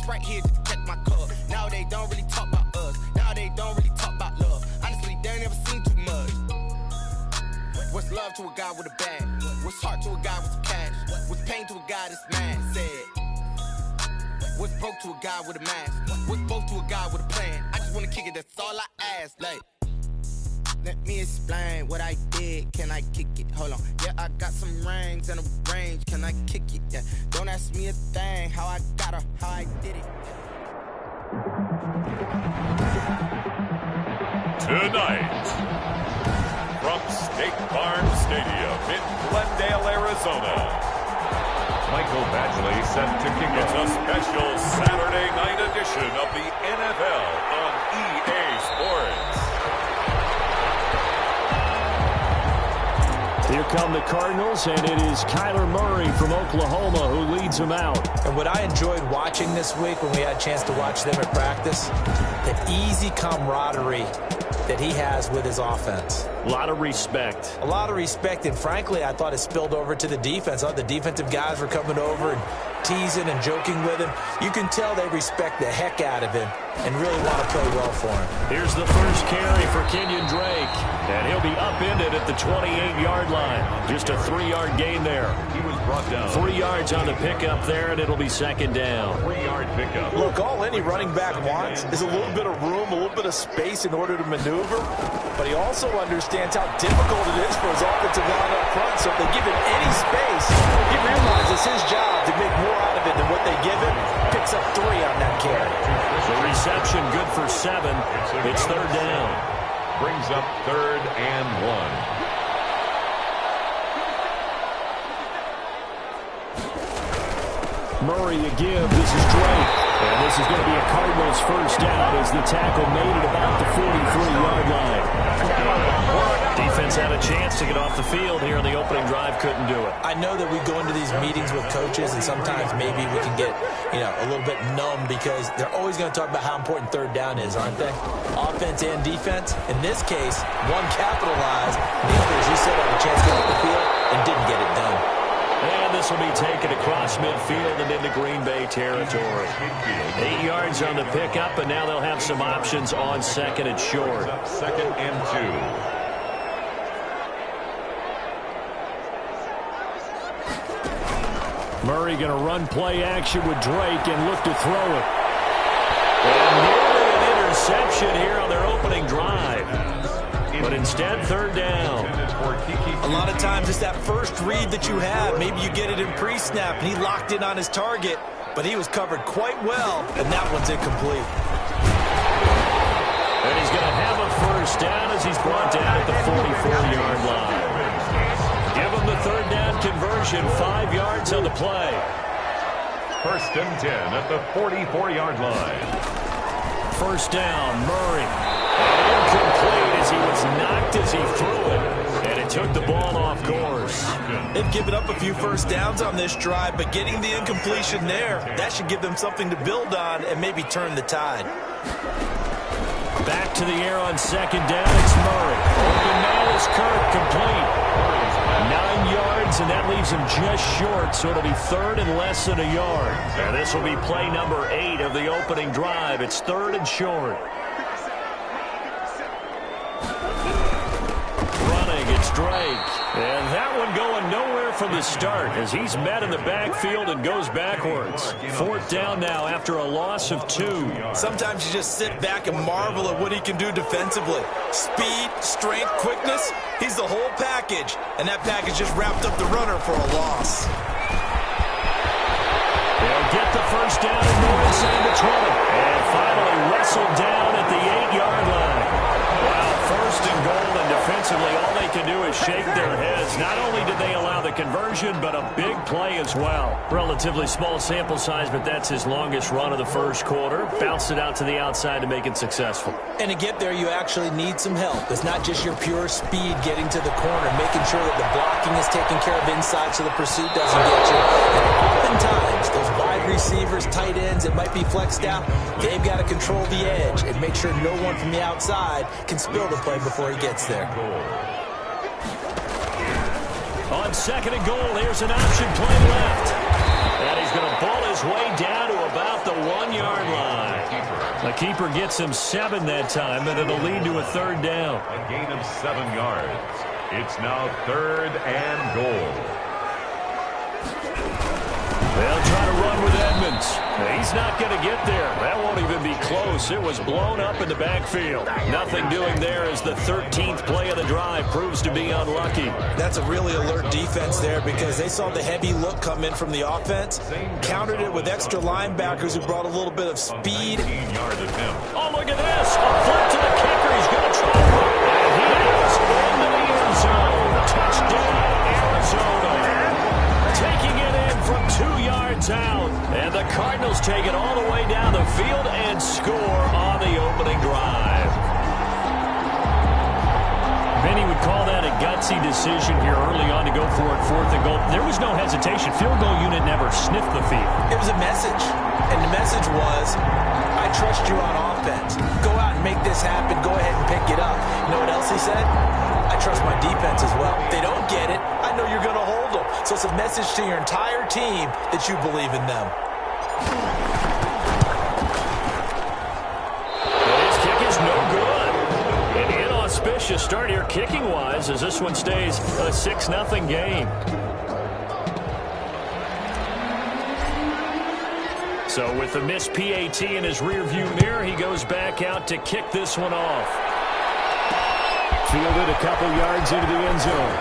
right here just to catch my cup. Now they don't really talk about us. Now they don't really talk about love. Honestly, they ain't never seen too much. What's love to a guy with a bag? What's heart to a guy with some cash? What's pain to a guy that's mad? Said. What's broke to a guy with a mask? What's both to a guy with a plan? I just wanna kick it, that's all I ask. Like, let me explain what I did. Can I kick it? Hold on. Yeah, I got some rings and a range. Can I kick it? Yeah. Don't ask me a thing. How I got her, how I did it. Tonight, from State Farm Stadium in Glendale, Arizona, Michael Badgley set to kick off a special Saturday night edition of the NFL on EA Sports. Here come the Cardinals, and it is Kyler Murray from Oklahoma who leads them out. And what I enjoyed watching this week when we had a chance to watch them at practice, the easy camaraderie that he has with his offense. A lot of respect. A lot of respect, and frankly, I thought it spilled over to the defense. I thought the defensive guys were coming over and teasing and joking with him. You can tell they respect the heck out of him and really want to play well for him. Here's the first carry for Kenyon Drake, and he'll be upended at the 28-yard line. Just a 3-yard gain there. He was brought down. 3 yards on the pickup there, and it'll be second down. 3-yard pickup. Look, all any running back wants is a little bit of room, a little bit of space in order to maneuver, but he also understands how difficult it is for his offensive line up front, so if they give him any space, he realizes his job to make more out of it than what they give him. Picks up 3 on that carry. The reception good for 7. It's third down. Brings up 3rd and 1. Murray a give. This is Drake. And this is going to be a Cardinals first down as the tackle made it about the 43-yard line. Defense had a chance to get off the field here on the opening drive, couldn't do it. I know that we go into these meetings with coaches, and sometimes maybe we can get, a little bit numb because they're always going to talk about how important third down is, aren't they? Offense and defense. In this case, one capitalized. The other, as you said, had a chance to get off the field and didn't get it done. And this will be taken across midfield and into Green Bay territory. 8 yards on the pickup, and now they'll have some options on second and short. 2nd and 2. Murray going to run play action with Drake and look to throw it. And nearly an interception here on their opening drive. But instead, third down. A lot of times it's that first read that you have. Maybe you get it in pre-snap, and he locked in on his target, but he was covered quite well, and that one's incomplete. And he's going to have a first down as he's brought down at the 44-yard line. Give him the third down conversion, 5 yards on the play. 1st and 10 at the 44-yard line. First down, Murray. Incomplete as he was knocked as he threw it. And it took the ball off course. They've given up a few first downs on this drive, but getting the incompletion there, that should give them something to build on and maybe turn the tide. Back to the air on second down, it's Murray. Open man is Kirk, complete. 9 yards, and that leaves him just short, so it'll be third and less than a yard. And this will be play number 8 of the opening drive. It's third and short. Running, it's Drake. And that one going nowhere from the start as he's met in the backfield and goes backwards. 4th down now after a loss of 2. Sometimes you just sit back and marvel at what he can do defensively. Speed, strength, quickness, he's the whole package. And that package just wrapped up the runner for a loss. They'll get the first down and more inside the 20. And finally wrestled down at the 8-yard line. Wow, 1st and goal, and defensively all they can do is shake their heads. Not only did they allow the conversion, but a big play as well. Relatively small sample size, but that's his longest run of the first quarter. Bounced it out to the outside to make it successful. And to get there, you actually need some help. It's not just your pure speed getting to the corner, making sure that the blocking is taken care of inside so the pursuit doesn't get you. And oftentimes, those wide receivers, tight ends, it might be flexed out. They've got to control the edge and make sure no one from the outside can spill the play before he gets there. On second and goal, here's an option play left. And he's going to ball his way down to about the 1-yard The keeper gets him 7 that time, and it'll lead to a third down. A gain of 7 yards. It's now 3rd and goal. They'll try to run with Edmonds. He's not going to get there. That won't even be close. It was blown up in the backfield. Nothing doing there as the 13th play of the drive proves to be unlucky. That's a really alert defense there because they saw the heavy look come in from the offense, countered it with extra linebackers who brought a little bit of speed. 14 yards attempt. Oh, look at this. A flip to the kicker. He's going to try to run. And he is into the end zone. Touchdown, Arizona. Taking it in from 2 yards out. And the Cardinals take it all the way down the field and score on the opening drive. Benny would call that a gutsy decision here early on to go for it 4th and goal. There was no hesitation. Field goal unit never sniffed the field. It was a message. And the message was, I trust you on offense. Go out and make this happen. Go ahead and pick it up. You know what else he said? I trust my defense as well. If they don't get it, I know you're going to hold them. So it's a message to your entire team that you believe in them. His kick is no good. An inauspicious start here kicking-wise as this one stays a 6-0 game. So with the missed PAT in his rearview mirror, he goes back out to kick this one off. Fielded a couple yards into the end zone.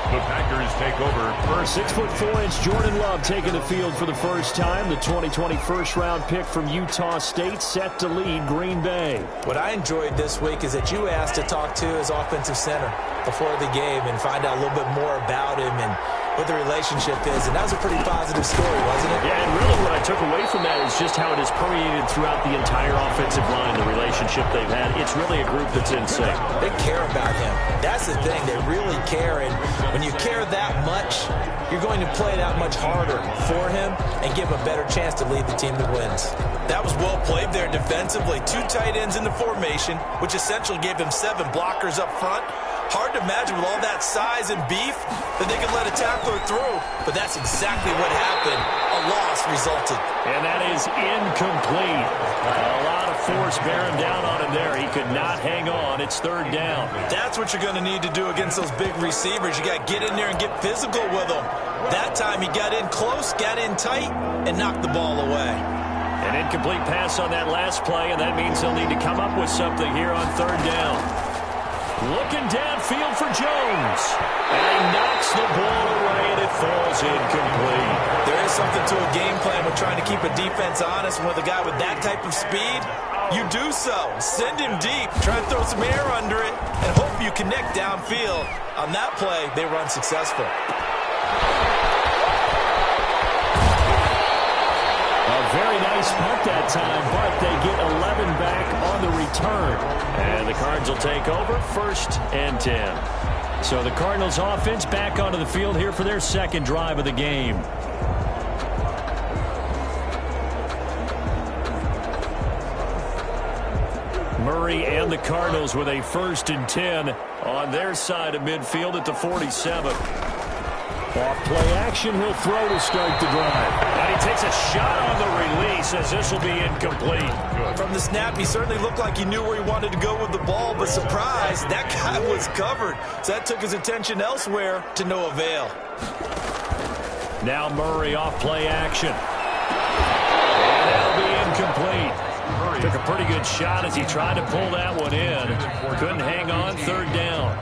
The Packers take over first. 6'4" Jordan Love taking the field for the first time. The 2020 first-round pick from Utah State set to lead Green Bay. What I enjoyed this week is that you asked to talk to his offensive center before the game and find out a little bit more about him and what the relationship is, and that was a pretty positive story, wasn't it? Yeah, and really what I took away from that is just how it has permeated throughout the entire offensive line, the relationship they've had. It's really a group that's in sync. They care about him. That's the thing. They really care, and when you care that much, you're going to play that much harder for him and give him a better chance to lead the team that wins. That was well played there defensively. 2 tight ends in the formation, which essentially gave them 7 blockers up front. Hard to imagine with all that size and beef that they could let a tackler through. But that's exactly what happened. A loss resulted. And that is incomplete. A lot of force bearing down on him there. He could not hang on. It's 3rd down. That's what you're going to need to do against those big receivers. You got to get in there and get physical with them. That time he got in close, got in tight, and knocked the ball away. An incomplete pass on that last play, and that means they'll need to come up with something here on 3rd down. Looking downfield for Jones. And he knocks the ball away, and it falls incomplete. There is something to a game plan with trying to keep a defense honest. With a guy with that type of speed, you do so. Send him deep. Try and throw some air under it and hope you connect downfield. On that play, they run successful. Very nice punt that time, but they get 11 back on the return. And the Cards will take over 1st and 10. So the Cardinals offense back onto the field here for their 2nd drive of the game. Murray and the Cardinals with a 1st and 10 on their side of midfield at the 47. Off play action, he'll throw to start the drive. And he takes a shot on the release as this will be incomplete. From the snap, he certainly looked like he knew where he wanted to go with the ball, but surprise, that guy was covered. So that took his attention elsewhere to no avail. Now Murray off play action. And that'll be incomplete. Took a pretty good shot as he tried to pull that one in. Couldn't hang on, 3rd down.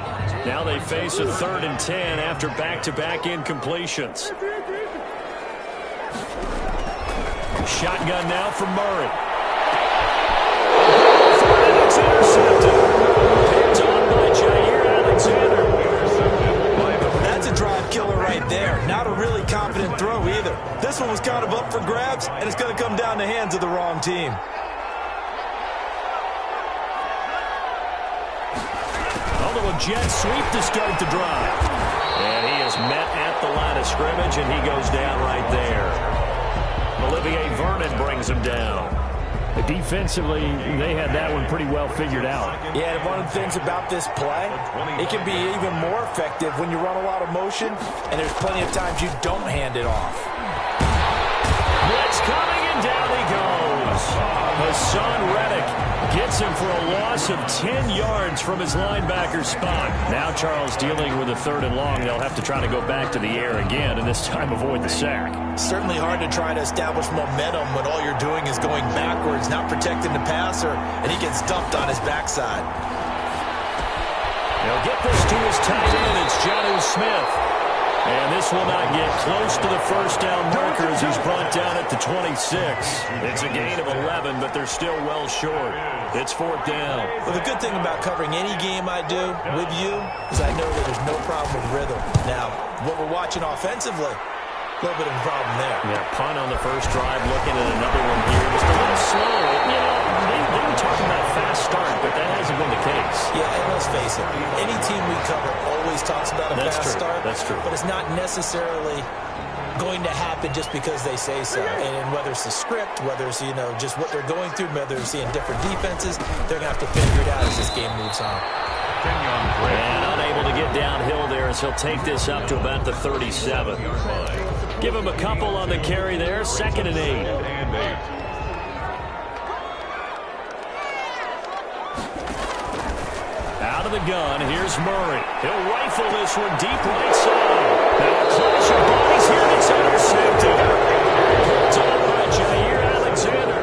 Now they face a 3rd and 10 after back-to-back incompletions. Shotgun now for Murray. It's intercepted. Picked on by Jair Alexander. That's a drive killer right there. Not a really confident throw either. This one was kind of up for grabs, and it's going to come down the hands of the wrong team. Jet sweep to start the drive. And he is met at the line of scrimmage, and he goes down right there. Olivier Vernon brings him down. Defensively, they had that one pretty well figured out. Yeah, and one of the things about this play, it can be even more effective when you run a lot of motion, and there's plenty of times you don't hand it off. Blitz coming, and down he goes. Hassan Reddick gets him for a loss of 10 yards from his linebacker spot. Now Charles dealing with a 3rd and long. They'll have to try to go back to the air again, and this time avoid the sack. Certainly hard to try to establish momentum when all you're doing is going backwards, not protecting the passer, and he gets dumped on his backside. They'll get this to his tight end. It's Jonnu Smith. And this will not get close to the first down marker as he's brought down at the 26. It's a gain of 11, but they're still well short. It's 4th down. Well, the good thing about covering any game I do with you is I know that there's no problem with rhythm. Now, what we're watching offensively, a little bit of a problem there. Yeah, punt on the first drive, looking at another one here. Just a little slow. You know, they were talking about a fast start, but that hasn't been the case. Yeah, and let's face it, any team we cover always talks about a fast start. That's true. But it's not necessarily going to happen just because they say so. And whether it's the script, whether it's, just what they're going through, whether they're seeing different defenses, they're going to have to figure it out as this game moves on. And unable to get downhill there as he'll take this up to about the 37. Give him a couple on the carry there. 2nd and 8. Out of the gun, here's Murray. He'll rifle this one deep right side. Now a clash of bodies here, and it's intercepted. Picked up by Jair Alexander.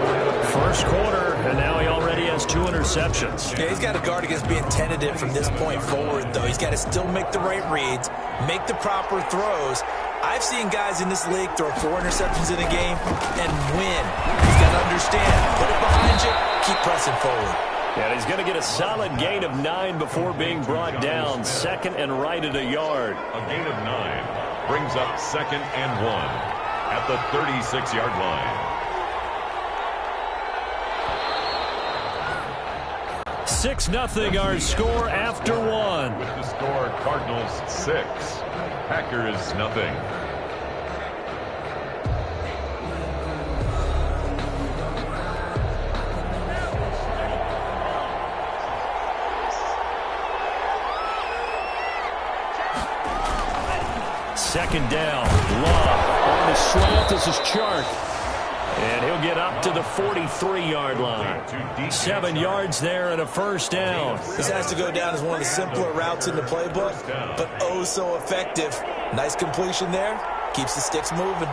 First quarter, and now he already has 2 interceptions. Yeah, he's got to guard against being tentative from this point forward, though. He's got to still make the right reads, make the proper throws. I've seen guys in this league throw 4 interceptions in a game and win. He's got to understand, put it behind you, keep pressing forward. And he's going to get a solid gain of 9 before being brought down. 2nd and right at a yard. A gain of 9 brings up 2nd and 1 at the 36-yard line. 6-0 our score after 1. With the score, Cardinals 6, Packers nothing. Second down. Love on the slant. This is Chark. And he'll get up to the 43-yard line. 7 yards there and a first down. This has to go down as one of the simpler routes in the playbook, but oh so effective. Nice completion there. Keeps the sticks moving.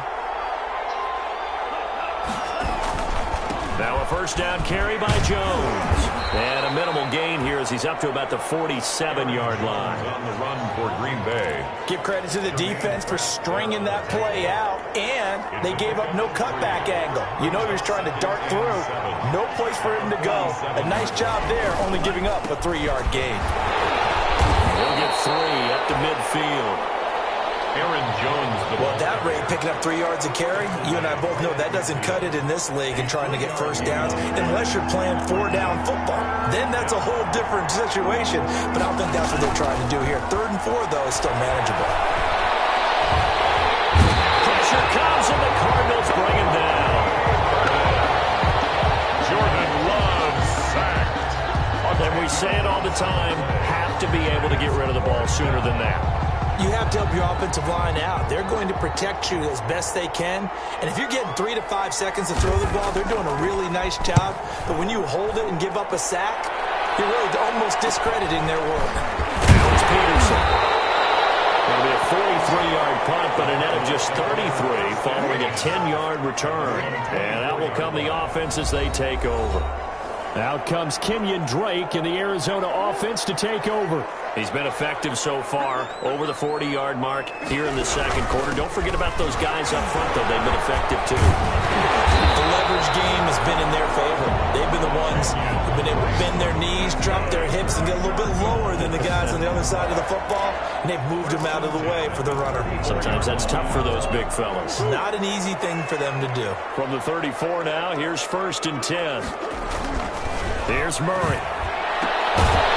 Now a first down carry by Jones. And a minimal gain here as he's up to about the 47-yard line. On the run for Green Bay. Give credit to the defense for stringing that play out, and they gave up no cutback angle. You know he was trying to dart through. No place for him to go. A nice job there, only giving up a 3-yard gain. He'll get 3 up to midfield. Aaron Jones. Well, at that rate, picking up 3 yards a carry, you and I both know that doesn't cut it in this league and trying to get first downs unless you're playing 4-down football. Then that's a whole different situation, but I don't think that's what they're trying to do here. 3rd and 4, though, is still manageable. Pressure comes, and the Cardinals bring him down. Jordan Love sacked. And we say it all the time, have to be able to get rid of the ball sooner than that. You have to help your offensive line out. They're going to protect you as best they can. And if you're getting 3 to 5 seconds to throw the ball, they're doing a really nice job. But when you hold it and give up a sack, you're really almost discrediting their work. It's Peterson. It'll be a 43-yard punt, but a net of just 33 following a 10-yard return. And out will come the offense as they take over. Out comes Kenyon Drake in the Arizona offense to take over. He's been effective so far, over the 40-yard mark here in the second quarter. Don't forget about those guys up front, though. They've been effective, too. The leverage game has been in their favor. They've been the ones who've been able to bend their knees, drop their hips, and get a little bit lower than the guys on the other side of the football, and they've moved them out of the way for the runner. Sometimes that's tough for those big fellas. Not an easy thing for them to do. From the 34 now, here's 1st and 10. Here's Murray.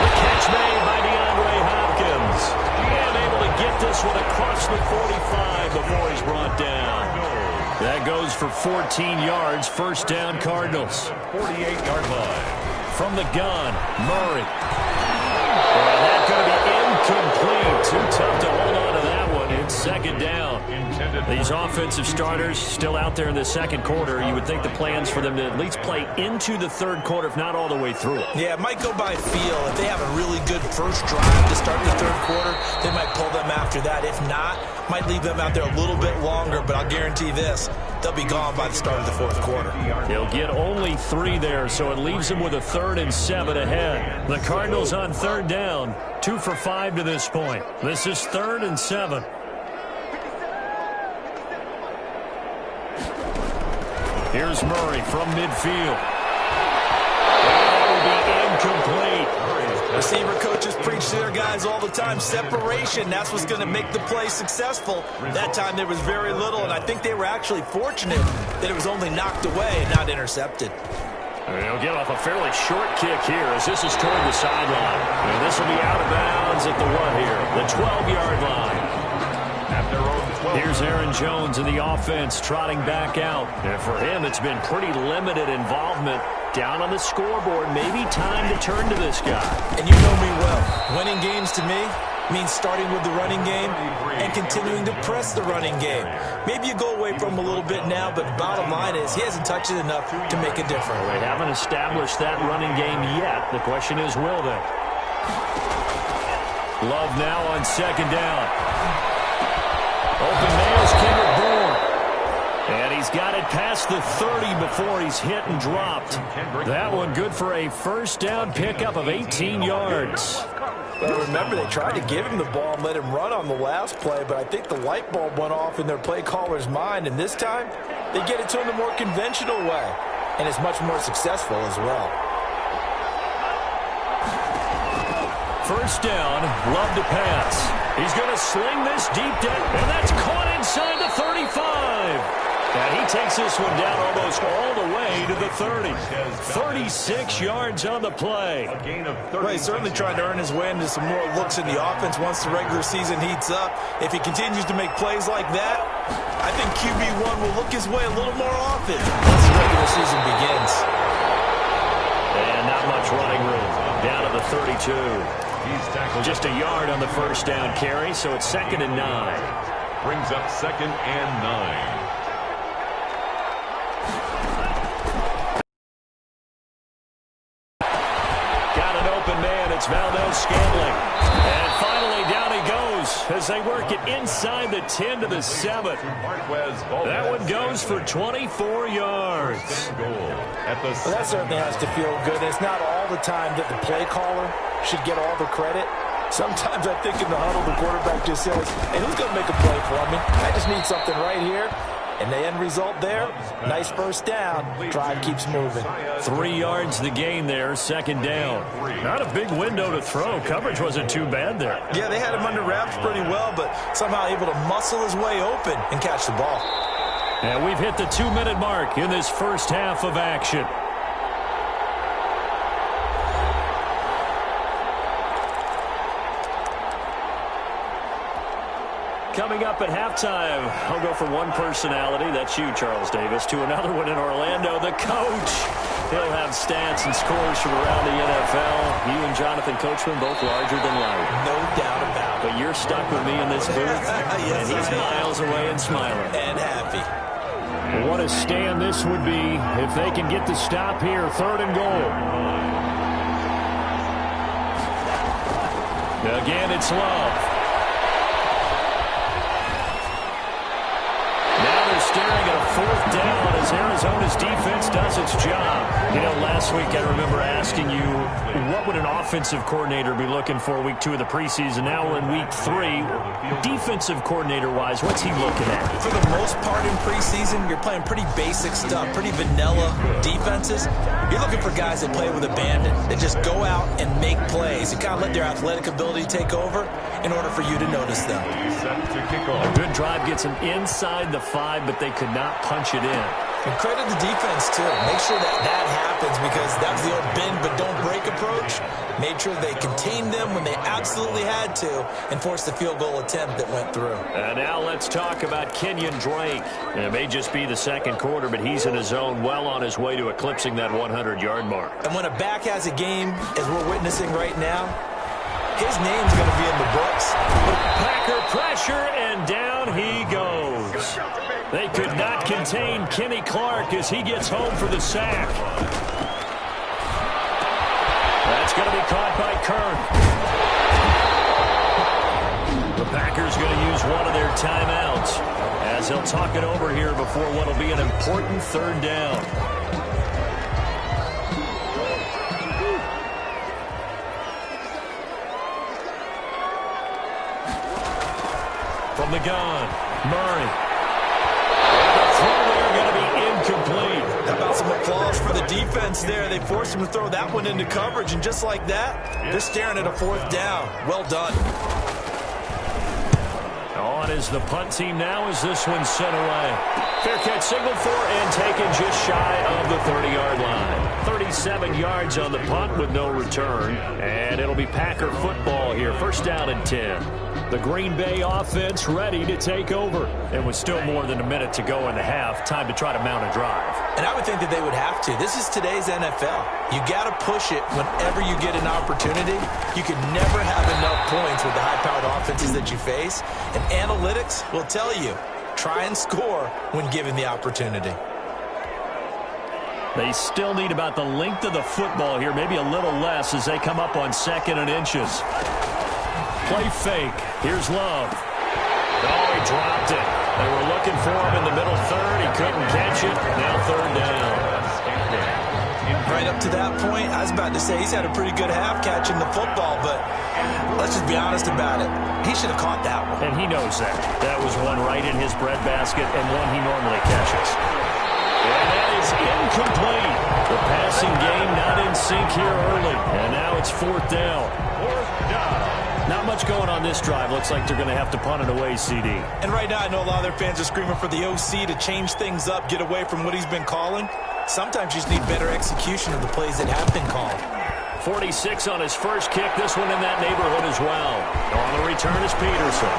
The catch made by DeAndre Hopkins. And able to get this one across the 45 before he's brought down. That goes for 14 yards. First down, Cardinals. 48-yard line. From the gun, Murray. And that's going to be incomplete. Too tough to hold on to that one. It's second down. These offensive starters still out there in the second quarter. You would think the plans for them to at least play into the third quarter, if not all the way through it. Yeah, it might go by feel. If they have a really good first drive to start the third quarter, they might pull them after that. If not, might leave them out there a little bit longer, but I'll guarantee this, they'll be gone by the start of the fourth quarter. He'll get only 3 there, so it leaves him with a 3rd and 7 ahead. The Cardinals on third down, 2 for 5 to this point. This is 3rd and 7. Here's Murray from midfield. That will be incomplete. Receiver coaches preach to their guys all the time. Separation, that's what's going to make the play successful. That time there was very little, and I think they were actually fortunate that it was only knocked away and not intercepted. He'll get off a fairly short kick here as this is toward the sideline. And this will be out of bounds at the 1 here, the 12-yard line. Here's Aaron Jones in the offense trotting back out. And for him, it's been pretty limited involvement. Down on the scoreboard, maybe time to turn to this guy. And you know me well. Winning games to me means starting with the running game and continuing to press the running game. Maybe you go away from him a little bit now, but bottom line is he hasn't touched it enough to make a difference. Well, they haven't established that running game yet. The question is, will they? Love now on second down. Open nails, Kendrick Bourne. And he's got it past the 30 before he's hit and dropped. That one good for a first down pickup of 18 yards. Well, remember, they tried to give him the ball and let him run on the last play, but I think the light bulb went off in their play caller's mind, and this time they get it to him the more conventional way, and it's much more successful as well. First down, Love to pass. He's going to sling this deep down, and that's caught inside the 35. And he takes this one down almost all the way to the 30. 36 yards on the play. Well, he's certainly trying to earn his way into some more looks in the offense once the regular season heats up. If he continues to make plays like that, I think QB1 will look his way a little more often once the regular season begins. And not much running room. Down to the 32. Just a yard on the first down carry, so it's 2nd and 9. Brings up 2nd and 9. It's Valdez-Scantling. And finally down he goes as they work it inside the 10 to the 7. That one goes for 24 yards. Well, that certainly has to feel good. It's not all the time that the play caller should get all the credit. Sometimes I think in the huddle the quarterback just says, hey, who's going to make a play for me? I just need something right here. And the end result there, nice first down. Drive keeps moving. 3 yards the gain there, 2nd down. Not a big window to throw. Coverage wasn't too bad there. Yeah, they had him under wraps pretty well, but somehow able to muscle his way open and catch the ball. And we've hit the 2-minute mark in this first half of action. Coming up at halftime, I'll go from one personality, that's you, Charles Davis, to another one in Orlando, the coach. He'll have stats and scores from around the NFL. You and Jonathan Coachman both larger than life. No doubt about it. But you're stuck with me in this booth, yes, and he's miles away and smiling. And happy. What a stand this would be if they can get the stop here, 3rd and goal. Again, it's Love. Staring at a 4th down as Arizona's defense does its job. You know, last week I remember asking you, what would an offensive coordinator be looking for week 2 of the preseason? Now we're in week 3. Defensive coordinator-wise, what's he looking at? For the most part in preseason, you're playing pretty basic stuff, pretty vanilla defenses. You're looking for guys that play with abandon, that just go out and make plays and kind of let their athletic ability take over in order for you to notice them. A good drive gets them inside the 5, but they could not punch it in. And credit the defense, too. Make sure that happens because that was the old bend but don't break approach. Made sure they contained them when they absolutely had to and forced the field goal attempt that went through. And now let's talk about Kenyon Drake. It may just be the second quarter, but he's in his zone, well on his way to eclipsing that 100-yard mark. And when a back has a game, as we're witnessing right now, his name's going to be in the books. Packer pressure, and down he goes. They could not contain Kenny Clark as he gets home for the sack. That's going to be caught by Kirk. The Packers going to use one of their timeouts as they'll talk it over here before what will be an important third down. From the gun, Murray. The throw there going to be incomplete. How about some applause for the defense there? They forced him to throw that one into coverage, and just like that, they're staring at a fourth down. Well done. On is the punt team now as this one's sent away. Fair catch signaled for and taken just shy of the 30-yard line. 37 yards on the punt with no return. And it'll be Packer football here. First down and 10. The Green Bay offense ready to take over. And with still more than a minute to go in the half, time to try to mount a drive. And I would think that they would have to. This is today's NFL. You got to push it whenever you get an opportunity. You can never have enough points with the high-powered offenses that you face. And analytics will tell you, try and score when given the opportunity. They still need about the length of the football here, maybe a little less as they come up on 2nd and inches. Play fake. Here's Love. Oh, he dropped it. They were looking for him in the middle third. He couldn't catch it. Now third down. Right up to that point, I was about to say he's had a pretty good half catching the football, but let's just be honest about it. He should have caught that one. And he knows that. That was one right in his breadbasket and one he normally catches. And that is incomplete. The passing game not in sync here early. And now it's fourth down. Not much going on this drive. Looks like they're going to have to punt it away, CD. And right now I know a lot of their fans are screaming for the OC to change things up, get away from what he's been calling. Sometimes you just need better execution of the plays that have been called. 46 on his first kick. This one in that neighborhood as well. On the return is Peterson.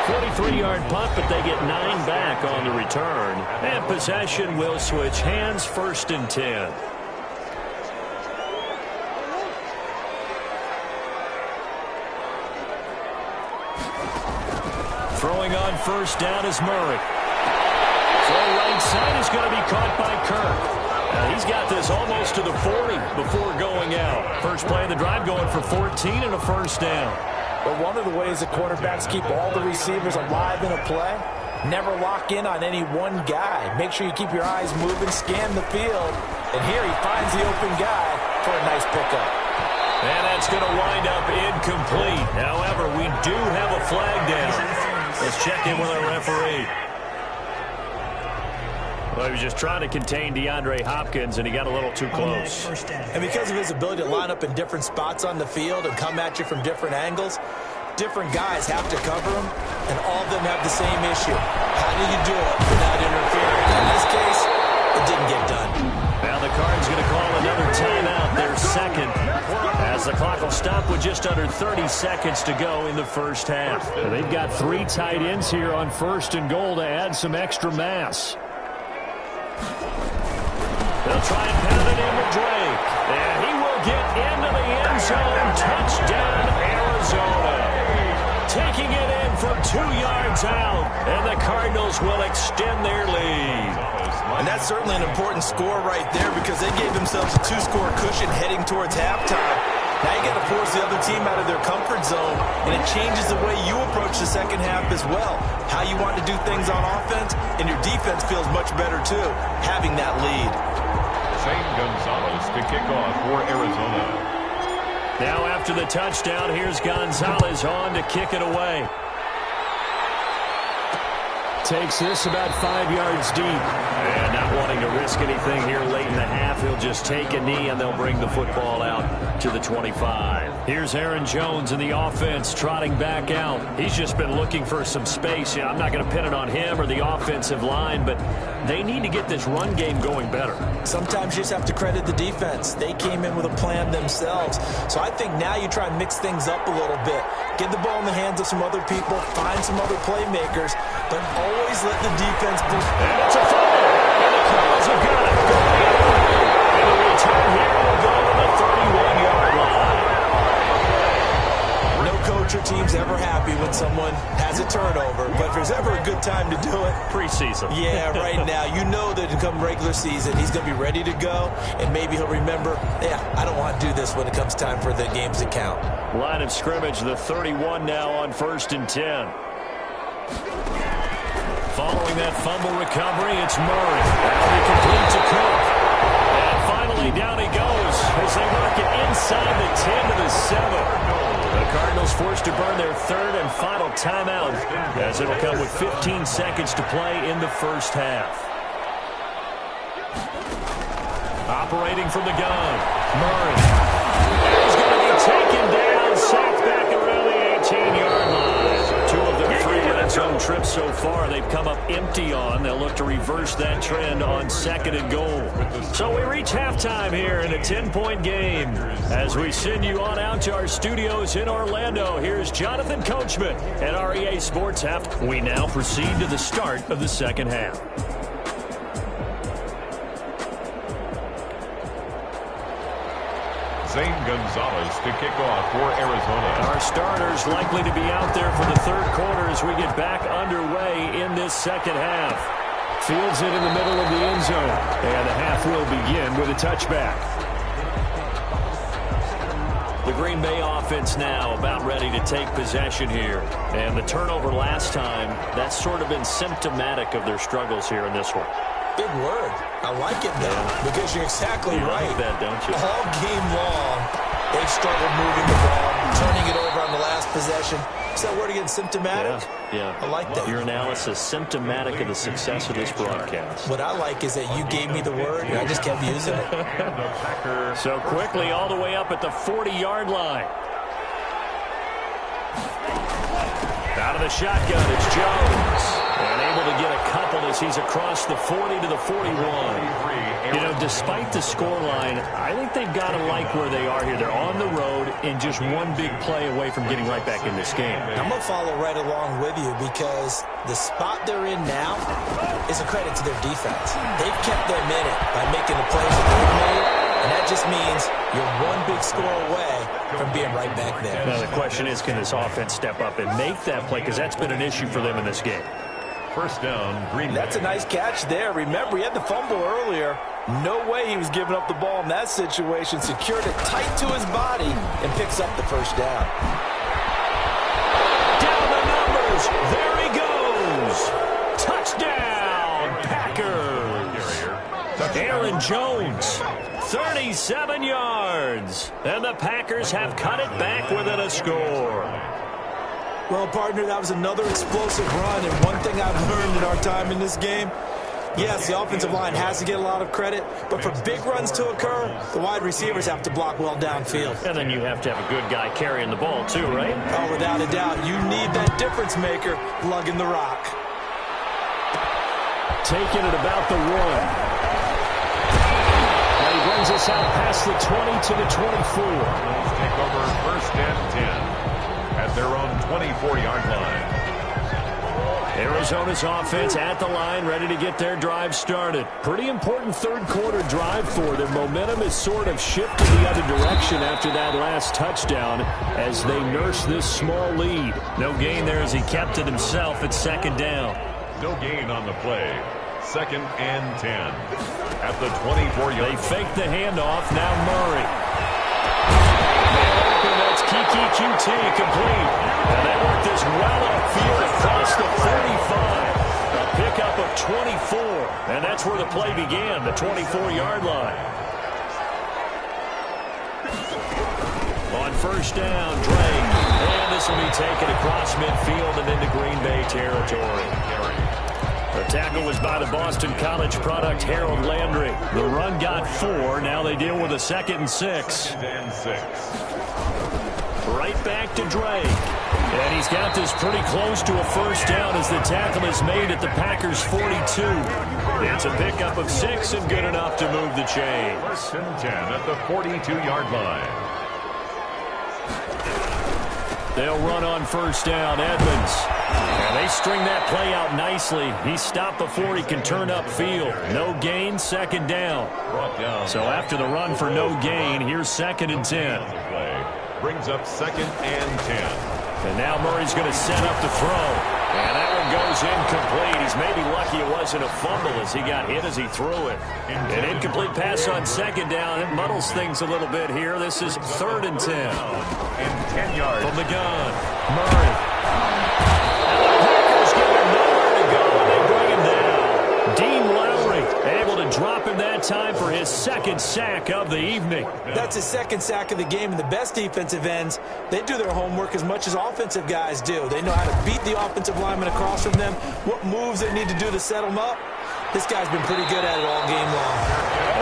43-yard punt, but they get 9 back on the return. And possession will switch hands, 1st and 10. Throwing on first down is Murray. Throw right side is going to be caught by Kirk. He's got this almost to the 40 before going out. First play of the drive going for 14 and a first down. But one of the ways that quarterbacks keep all the receivers alive in a play, never lock in on any one guy. Make sure you keep your eyes moving, scan the field. And here he finds the open guy for a nice pickup. And that's going to wind up incomplete. However, we do have a flag down. Let's check in with our referee. Well, he was just trying to contain DeAndre Hopkins, and he got a little too close. And because of his ability to line up in different spots on the field and come at you from different angles, different guys have to cover him, and all of them have the same issue. How do you do it without interfering? In this case, it didn't get done. Now the Card's going to call another timeout, their second, as the clock will stop with just under 30 seconds to go in the first half. And they've got 3 tight ends here on 1st and goal to add some extra mass. They'll try and pound it in with Drake. And he will get into the end zone. Touchdown, Arizona. Taking it in from 2 yards out. And the Cardinals will extend their lead. And that's certainly an important score right there because they gave themselves a 2-score cushion heading towards halftime. Now you got to force the other team out of their comfort zone, and it changes the way you approach the second half as well. How you want to do things on offense, and your defense feels much better too, having that lead. Shane Gonzalez to kick off for Arizona. Now after the touchdown, here's Gonzalez on to kick it away. Takes this about 5 yards deep. And not wanting to risk anything here late in the half, he'll just take a knee and they'll bring the football out to the 25. Here's Aaron Jones in the offense trotting back out. He's just been looking for some space. I'm not going to pin it on him or the offensive line, but they need to get this run game going better. Sometimes you just have to credit the defense. They came in with a plan themselves. So I think now you try and mix things up a little bit. Get the ball in the hands of some other people, find some other playmakers, but always let the defense do. And it's a fumble. And the Cardinals have got it. And the return here will go to the 31-yard line. team's ever happy when someone has a turnover, but if there's ever a good time to do it, preseason. Yeah, right now. You know that come regular season, he's going to be ready to go, and maybe he'll remember, I don't want to do this when it comes time for the games to count. Line of scrimmage, the 31 now on 1st and 10. Following that fumble recovery, it's Murray. That'll be complete to Cook. And finally, down he goes as they mark it inside the 10 to the 7. The Cardinals forced to burn their third and final timeout as it'll come with 15 seconds to play in the first half. Operating from the gun, Murray. He's going to be taken down, sacked back around the 18-yard line. 2 of their 3 red zone trips so far they've come up empty on. They'll look to reverse that trend on 2nd and goal. So we reach halftime here in a 10-point game. As we send you on out to our studios in Orlando, here's Jonathan Coachman at REA Sports Half. We now proceed to the start of the second half. Zane Gonzalez to kick off for Arizona. Our starters likely to be out there for the third quarter as we get back underway in this second half. Fields it in the middle of the end zone. And the half will begin with a touchback. The Green Bay offense now about ready to take possession here. And the turnover last time, that's sort of been symptomatic of their struggles here in this one. Big word. I like it, though, because you're exactly right. Like that, don't you? All game long, they've struggled moving the ball, turning it over on the last possession. Is that word again, symptomatic? Yeah. I like that. Your analysis, symptomatic of the success of this broadcast. What I like is that you gave me the word, and I just kept using it. So quickly all the way up at the 40-yard line. Out of the shotgun, it's Jones. And able to get a couple as he's across the 40 to the 41. You know, despite the scoreline, I think they've got to like where they are here. They're on the road and just one big play away from getting right back in this game. I'm going to follow right along with you because the spot they're in now is a credit to their defense. They've kept them in it by making the plays that they've made, and that just means you're one big score away from being right back there. Now the question is, can this offense step up and make that play? Because that's been an issue for them in this game. First down, Green Bay. That's a nice catch there. Remember, he had the fumble earlier. No way he was giving up the ball in that situation. Secured it tight to his body and picks up the first down. Down the numbers. There he goes. Touchdown, Packers. Aaron Jones, 37 yards. And the Packers have cut it back within a score. Well, partner, that was another explosive run, and one thing I've learned in our time in this game, yes, the offensive line has to get a lot of credit, but for big runs to occur, the wide receivers have to block well downfield. And then you have to have a good guy carrying the ball too, right? Oh, without a doubt. You need that difference maker lugging the rock. Taking it about the 1. And he brings us out past the 20 to the 24. Take over 1st and 10. At their own 24-yard line. Arizona's offense at the line, ready to get their drive started. Pretty important third quarter drive for them. Momentum is sort of shifted the other direction after that last touchdown as they nurse this small lead. No gain there as he kept it himself at 2nd down. No gain on the play. 2nd and 10. At the 24-yard line. They fake the handoff. Now Murray. That's Kiki QT complete. And they work this well upfield across the 45. A pickup of 24. And that's where the play began, the 24-yard line. On 1st down, Drake. And this will be taken across midfield and into Green Bay territory. The tackle was by the Boston College product, Harold Landry. The run got 4. Now they deal with a 2nd and 6. Right back to Drake. And he's got this pretty close to a first down as the tackle is made at the Packers' 42. It's a pickup of 6 and good enough to move the chains. 1st and 10 at the 42-yard line. They'll run on 1st down, Edmonds. And they string that play out nicely. He's stopped before he can turn upfield. No gain, 2nd down. So after the run for no gain, here's 2nd and 10. Brings up 2nd and 10. And now Murray's going to set up to throw. And that one goes incomplete. He's maybe lucky it wasn't a fumble as he got hit as he threw it. An incomplete pass on second down. It muddles things a little bit here. This is 3rd and 10. And 10 yards. From the gun, Murray. And the Packers give him nowhere to go, and they bring him down. Dean Lowry able to drop him that time for his 2nd sack of the evening. That's his 2nd sack of the game, and the best defensive ends, they do their homework as much as offensive guys do. They know how to beat the offensive lineman across from them, what moves they need to do to set them up. This guy's been pretty good at it all game long.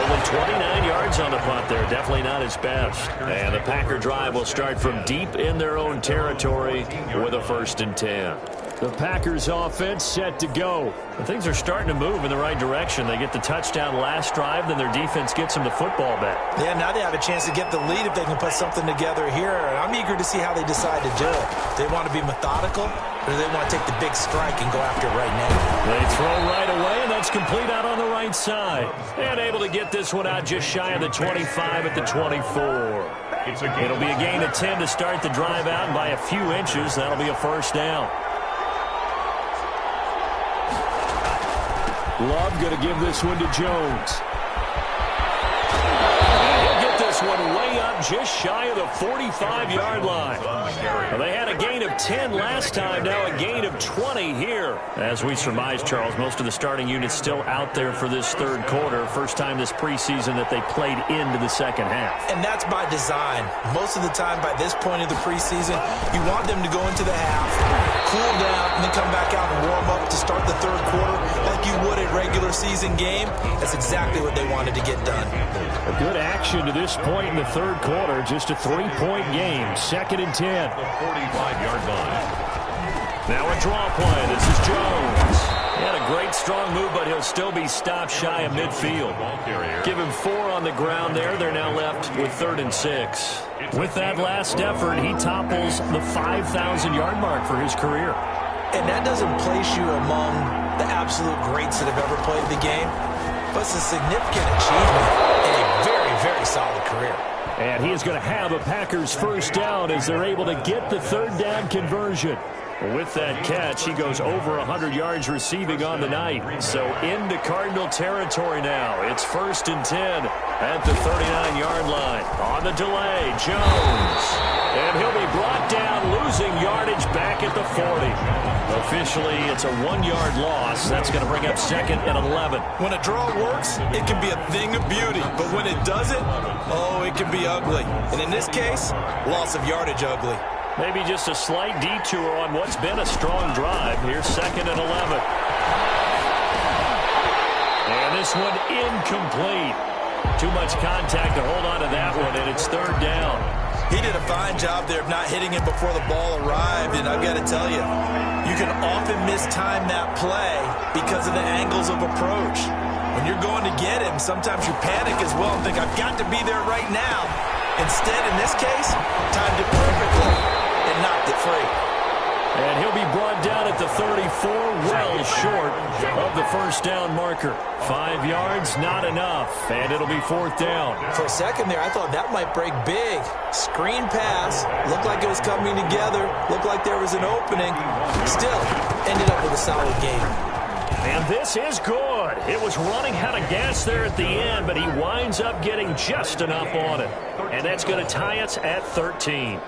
Only 29 yards on the punt there. Definitely not his best. And the Packer drive will start from deep in their own territory with a 1st and 10. The Packers offense set to go. And things are starting to move in the right direction. They get the touchdown last drive, then their defense gets them the football back. Yeah, now they have a chance to get the lead if they can put something together here. I'm eager to see how they decide to do it. They want to be methodical, or do they want to take the big strike and go after it right now? They throw right away, and that's complete out on the right side. And able to get this one out just shy of the 25 at the 24. It'll be a gain of 10 to start the drive out, and by a few inches, that'll be a 1st down. Love going to give this one to Jones. And he'll get this one way up just shy of the 45-yard line. Well, they had a gain of 10 last time, now a gain of 20 here. As we surmise, Charles, most of the starting units still out there for this 3rd quarter. First time this preseason that they played into the 2nd half. And that's by design. Most of the time by this point of the preseason, you want them to go into the half, cool down, and then come back out and warm up to start the 3rd quarter like you would a regular season game. That's exactly what they wanted to get done. A good action to this point in the 3rd quarter. Just a 3-point game. 2nd and 10. 45-yard line. Now a draw play. This is Jones. He had a great strong move, but he'll still be stopped shy of midfield. Give him 4 on the ground there. They're now left with 3rd and 6. With that last effort, he topples the 5,000-yard mark for his career. And that doesn't place you among the absolute greats that have ever played the game, but it's a significant achievement and a very, very solid career. And he is going to have a Packers 1st down as they're able to get the 3rd down conversion. With that catch, he goes over 100 yards receiving on the night. So into Cardinal territory now. It's 1st and 10 at the 39-yard line. On the delay, Jones. And he'll be brought down, losing yardage back at the 40. Officially, it's a 1-yard loss. That's going to bring up 2nd and 11. When a draw works, it can be a thing of beauty. But when it doesn't, oh, it can be ugly. And in this case, loss of yardage ugly. Maybe just a slight detour on what's been a strong drive. Here's 2nd and 11. And this one incomplete. Too much contact to hold on to that one, and it's 3rd down. He did a fine job there of not hitting it before the ball arrived, and I've got to tell you, you can often mistime that play because of the angles of approach. When you're going to get him, sometimes you panic as well and think, I've got to be there right now. Instead, in this case, timed it perfectly and knocked it free. And he'll be brought down at the 34, well short of the 1st down marker. 5 yards, not enough, and it'll be 4th down. For a second there, I thought that might break big. Screen pass, looked like it was coming together, looked like there was an opening. Still, ended up with a solid game. And this is good. It was running out of gas there at the end, but he winds up getting just enough on it. And that's going to tie us at 13.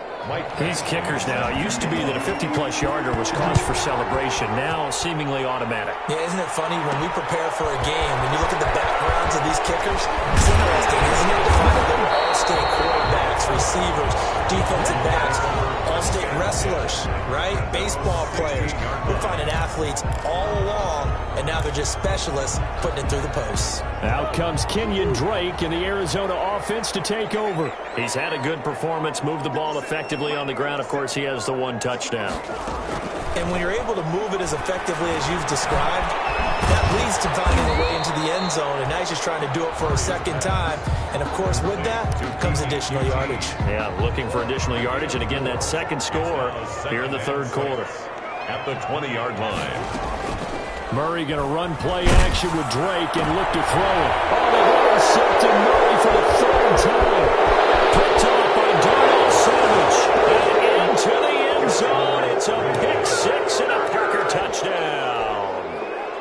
These kickers now, it used to be that a 50-plus yarder was cause for celebration. Now, seemingly automatic. Yeah, isn't it funny when we prepare for a game, when you look at the backgrounds of these kickers, it's interesting, isn't it, to find that they're all-state quarterbacks, receivers, defensive backs, all-state wrestlers, right? Baseball players. We're finding athletes all along, and now they're just specialists putting it through the posts. Out comes Kenyon Drake in the Arizona offense to take over. He's had a good performance, moved the ball effectively on the ground. Of course, he has the 1 touchdown. And when you're able to move it as effectively as you've described, that leads to finding a way into the end zone, and now he's just trying to do it for a 2nd time. And, of course, with that comes additional yardage. Yeah, looking for additional yardage, and again, that 2nd score here in the 3rd quarter. At the 20-yard line. Murray going to run play action with Drake and look to throw it. Oh, they've intercepted Murray for the 3rd time. Picked off by Darnell Savage. And into the end zone. It's a pick six and a Packer touchdown.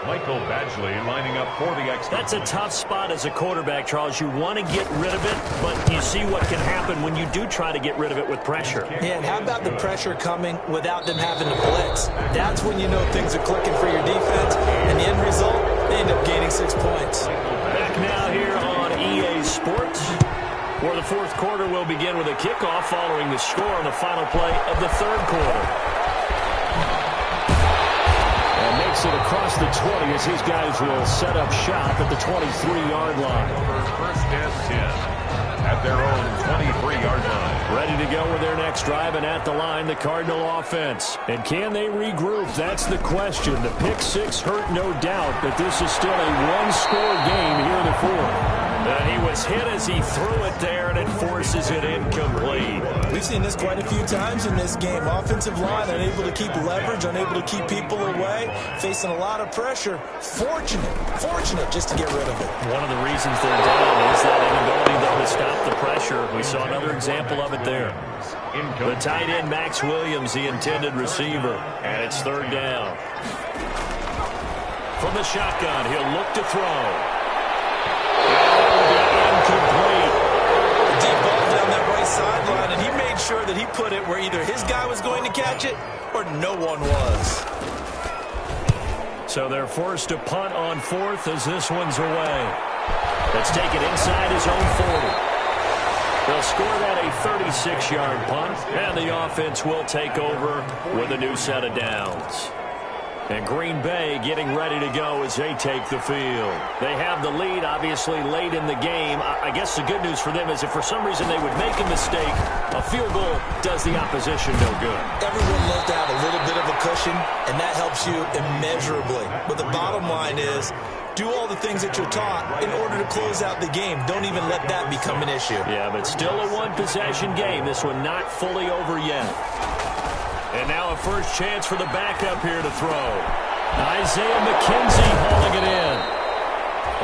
Michael Badgley lining up for the extra. That's a tough spot as a quarterback, Charles. You want to get rid of it, but you see what can happen when you do try to get rid of it with pressure. Yeah, and how about the pressure coming without them having to blitz? That's when you know things are clicking for your defense, and the end result, they end up gaining 6 points. Back now here on EA Sports, where the fourth quarter will begin with a kickoff following the score on the final play of the third quarter. And makes it across the 20 as his guys will set up shop at the 23-yard line. First and 10 at their own 23-yard line. Ready to go with their next drive, and at the line, the Cardinal offense. And can they regroup? That's the question. The pick six hurt, no doubt, but this is still a one-score game here in the fourth. And he was hit as he threw it there, and it forces it incomplete. We've seen this quite a few times in this game. Offensive line unable to keep leverage, unable to keep people away, facing a lot of pressure. Fortunate just to get rid of it. One of the reasons they're down is that inability, though, to stop the pressure. We saw another example of it there. The tight end, Max Williams, the intended receiver, and it's third down. From the shotgun, he'll look to throw. Incomplete. A deep ball down that right sideline, and he made sure that he put it where either his guy was going to catch it or no one was. So they're forced to punt on fourth as this one's away. Let's take it inside his own 40. They'll score that a 36-yard punt, and the offense will take over with a new set of downs. And Green Bay getting ready to go as they take the field. They have the lead, obviously, late in the game. I guess the good news for them is if for some reason they would make a mistake, a field goal does the opposition no good. Everyone loves to have a little bit of a cushion, and that helps you immeasurably. But the bottom line is, do all the things that you're taught in order to close out the game. Don't even let that become an issue. Yeah, but still a one-possession game. This one not fully over yet. And now a first chance for the backup here to throw. Isaiah McKenzie hauling it in.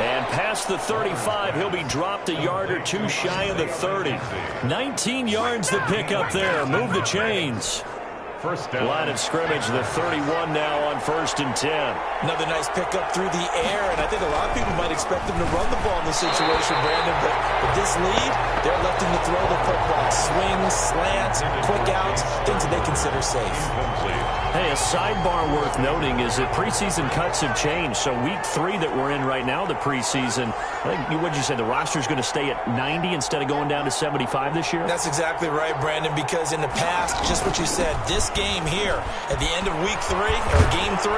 And past the 35, he'll be dropped a yard or two shy of the 30. 19 yards to pick up there. Move the chains. First down. Line of scrimmage, the 31 now on 1st and 10. Another nice pickup through the air, and I think a lot of people might expect them to run the ball in this situation, Brandon, but with this lead, they're electing to throw the football. Swings, slants, quick outs, things that they consider safe. Hey, a sidebar worth noting is that preseason cuts have changed. So week 3 that we're in right now, the preseason, I think, what did you say, the roster's going to stay at 90 instead of going down to 75 this year? That's exactly right, Brandon, because in the past, just what you said, this game here, at the end of week 3, or game 3,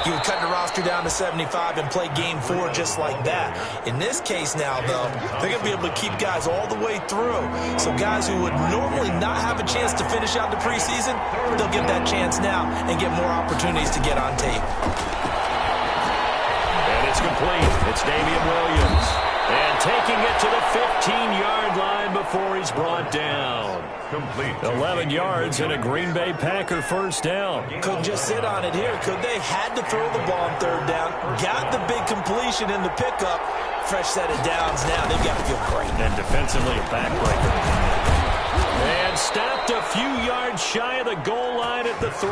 you would cut the roster down to 75 and play game 4 just like that. In this case now, though, they're going to be able to keep guys all the way through. So guys who would normally not have a chance to finish out the preseason, they'll get that chance now and get more opportunities to get on tape. And it's complete. It's Damian Williams. And taking it to the 15-yard line before he's brought down. Complete. 11 yards and a Green Bay Packer first down. Couldn't just sit on it here, could they? Had to throw the ball on third down. Got the big completion in the pickup. Fresh set of downs now. They've got to feel great. And defensively, a backbreaker. And stopped a few yards shy of the goal line at the 3.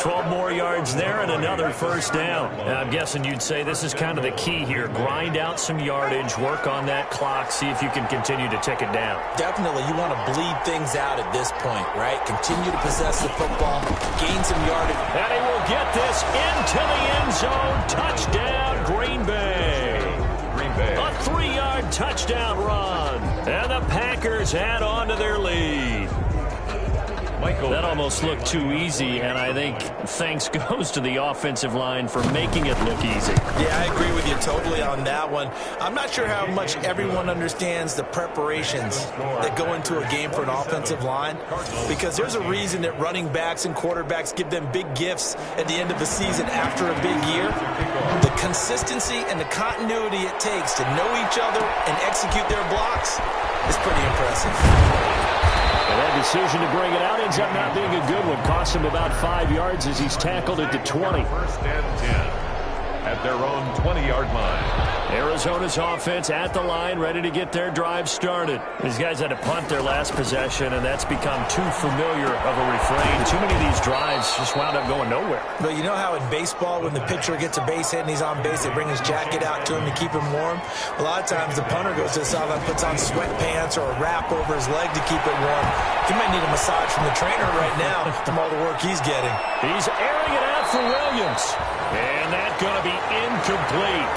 12 more yards there and another first down. Now, I'm guessing you'd say this is kind of the key here. Grind out some yardage, work on that clock, see if you can continue to tick it down. Definitely, you want to bleed things out at this point, right? Continue to possess the football, gain some yardage. And he will get this into the end zone. Touchdown, Green Bay. A 3-yard touchdown run. And the Packers add on to their lead. That almost looked too easy, and I think thanks goes to the offensive line for making it look easy. Yeah, I agree with you totally on that one. I'm not sure how much everyone understands the preparations that go into a game for an offensive line, because there's a reason that running backs and quarterbacks give them big gifts at the end of the season after a big year. The consistency and the continuity it takes to know each other and execute their blocks is pretty impressive. And that decision to bring it out ends up not being a good one. Costs him about 5 yards as he's tackled at the 20. First and 10 at their own 20-yard line. Arizona's offense at the line, ready to get their drive started. These guys had to punt their last possession, and that's become too familiar of a refrain. Too many of these drives just wound up going nowhere. But you know how in baseball, when the pitcher gets a base hit and he's on base, they bring his jacket out to him to keep him warm? A lot of times the punter goes to the sideline, puts on sweatpants or a wrap over his leg to keep it warm. He might need a massage from the trainer right now from all the work he's getting. He's airing it out for Williams. And that's going to be incomplete.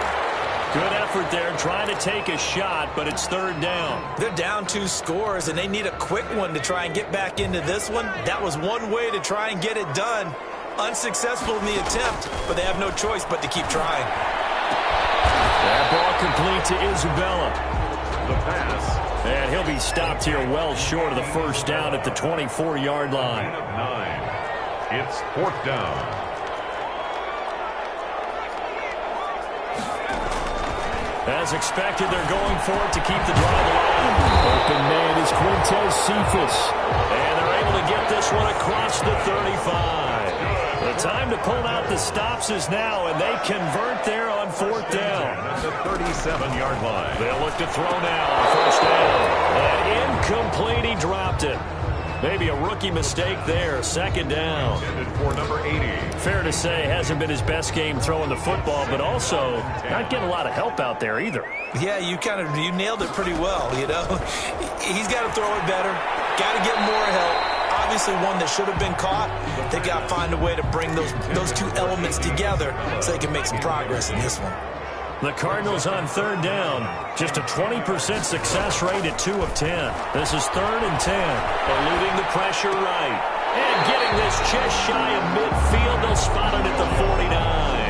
Good effort there, trying to take a shot, but it's third down. They're down 2 scores, and they need a quick one to try and get back into this one. That was one way to try and get it done. Unsuccessful in the attempt, but they have no choice but to keep trying. That ball complete to Isabella. The pass. And he'll be stopped here well short of the first down at the 24-yard line. 9. It's fourth down. As expected, they're going for it to keep the drive alive. Open man is Quintez Cephas. And they're able to get this one across the 35. The time to pull out the stops is now, and they convert there on fourth down. At the 37-yard line. They'll look to throw now on first down. And incomplete, he dropped it. Maybe a rookie mistake there. Second down. Intended for number 80. Fair to say, hasn't been his best game throwing the football, but also not getting a lot of help out there either. Yeah, you nailed it pretty well, you know. He's got to throw it better. Got to get more help. Obviously one that should have been caught. They got to find a way to bring those two elements together so they can make some progress in this one. The Cardinals on third down. Just a 20% success rate at 2 of 10. This is 3rd and 10. Eluding the pressure right. And getting this just shy of midfield. They'll spot it at the 49.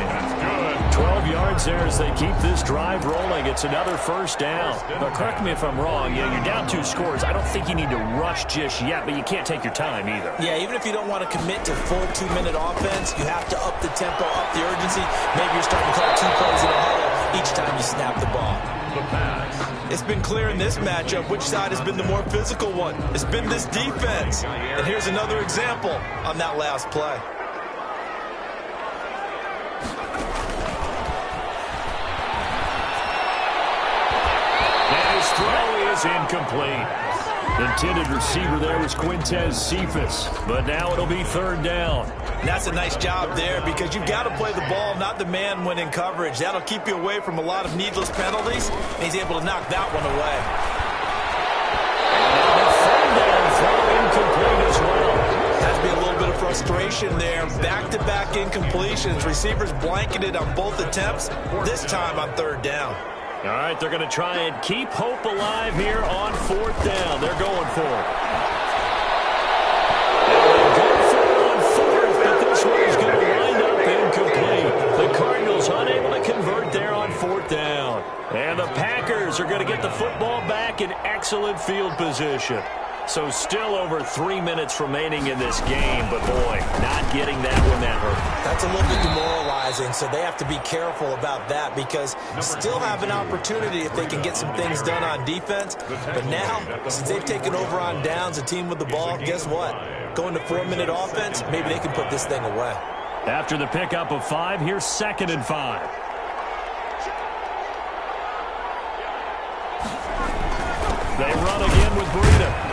That's good. 12 yards there as they keep this drive rolling. It's another first down. But correct me if I'm wrong. You're down 2 scores. I don't think you need to rush just yet, but you can't take your time either. Yeah, even if you don't want to commit to full 2-minute offense, you have to up the tempo, up the urgency. Maybe you're starting to call 2 plays in a huddle each time you snap the ball. The pass. It's been clear in this matchup which side has been the more physical one. It's been this defense. And here's another example on that last play. And his throw is incomplete. Intended receiver there was Quintez Cephas, but now it'll be third down. And that's a nice job there because you've got to play the ball, not the man when in coverage. That'll keep you away from a lot of needless penalties, and he's able to knock that one away. And the third down throw incomplete as well. Has to be a little bit of frustration there. Back-to-back incompletions. Receivers blanketed on both attempts, this time on third down. All right, they're going to try and keep hope alive here on fourth down. They're going for it. And they go for it on fourth, but this one is going to wind up incomplete. The Cardinals unable to convert there on fourth down. And the Packers are going to get the football back in excellent field position. So still over 3 minutes remaining in this game, but boy, not getting that one that hurt. That's a little bit demoralizing, so they have to be careful about that because still have an opportunity if they can get some things done on defense. But now, since they've taken over on downs, a team with the ball, guess what? Going to 4-minute offense, maybe they can put this thing away. After the pickup of 5, here's 2nd and 5. They run again with Breida.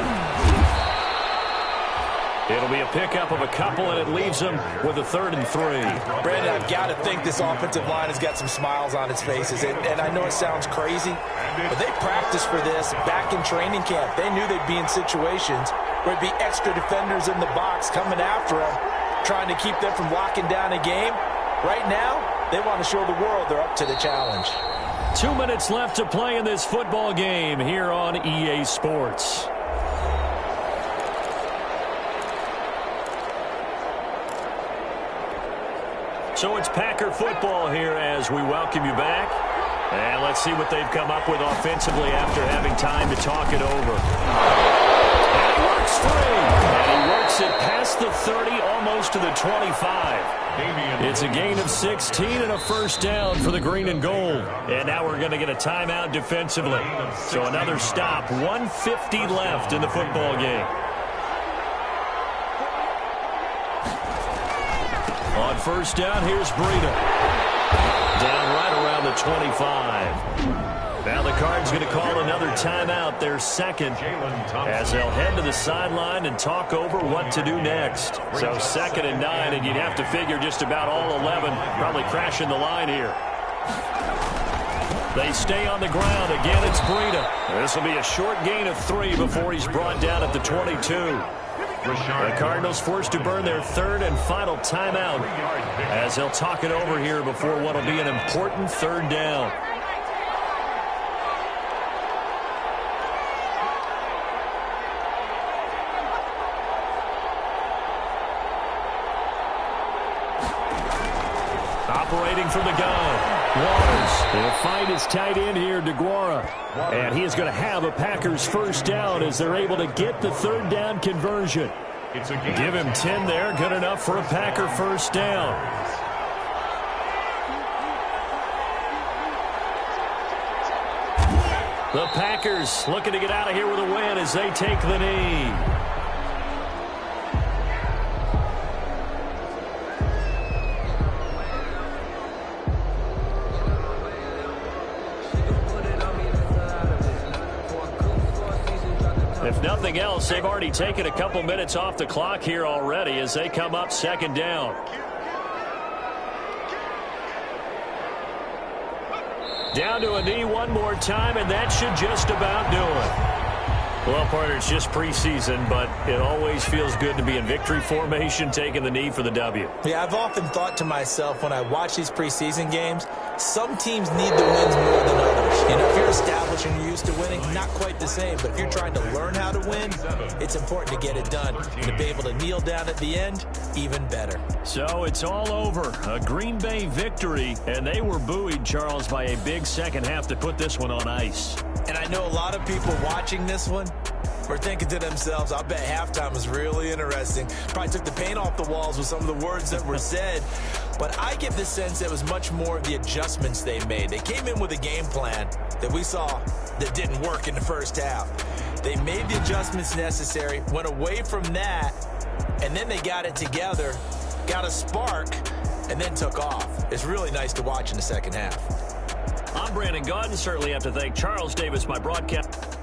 It'll be a pickup of a couple, and it leaves them with a 3rd and 3. Brandon, I've got to think this offensive line has got some smiles on its faces. And I know it sounds crazy, but they practiced for this back in training camp. They knew they'd be in situations where it'd be extra defenders in the box coming after them, trying to keep them from locking down a game. Right now, they want to show the world they're up to the challenge. 2 minutes left to play in this football game here on EA Sports. So it's Packer football here as we welcome you back. And let's see what they've come up with offensively after having time to talk it over. And he works free. And he works it past the 30, almost to the 25. It's a gain of 16 and a first down for the green and gold. And now we're going to get a timeout defensively. So another stop, 1:50 left in the football game. On first down, here's Breida. Down 25. Now the Cards going to call another timeout, their second, as they'll head to the sideline and talk over what to do next. So 2nd and 9, and you'd have to figure just about all 11 probably crashing the line here. They stay on the ground. Again, it's Breida. This will be a short gain of 3 before he's brought down at the 22. The Cardinals forced to burn their 3rd and final timeout as they'll talk it over here before what will be an important 3rd down. Operating from the gun. Waters. He'll find his tight end here, DeGuara. And he is going to have a Packers 1st down as they're able to get the 3rd down conversion. Give him 10 there. Good enough for a Packer 1st down. The Packers looking to get out of here with a win as they take the knee. If nothing else, they've already taken a couple minutes off the clock here already as they come up 2nd down. Down to a knee one more time, and that should just about do it. Well, partner, it's just preseason, but it always feels good to be in victory formation, taking the knee for the W. Yeah, I've often thought to myself when I watch these preseason games, some teams need the wins more than others. You know, if you're established and you're used to winning, not quite the same. But if you're trying to learn how to win, it's important to get it done. And to be able to kneel down at the end, even better. So it's all over. A Green Bay victory, and they were buoyed, Charles, by a big second half to put this one on ice. And I know a lot of people watching this one were thinking to themselves, I bet halftime was really interesting. Probably took the paint off the walls with some of the words that were said. But I get the sense it was much more of the adjustments they made. They came in with a game plan that we saw that didn't work in the 1st half. They made the adjustments necessary, went away from that, and then they got it together, got a spark, and then took off. It's really nice to watch in the 2nd half. I'm Brandon Gaudin. Certainly have to thank Charles Davis, my broadcast.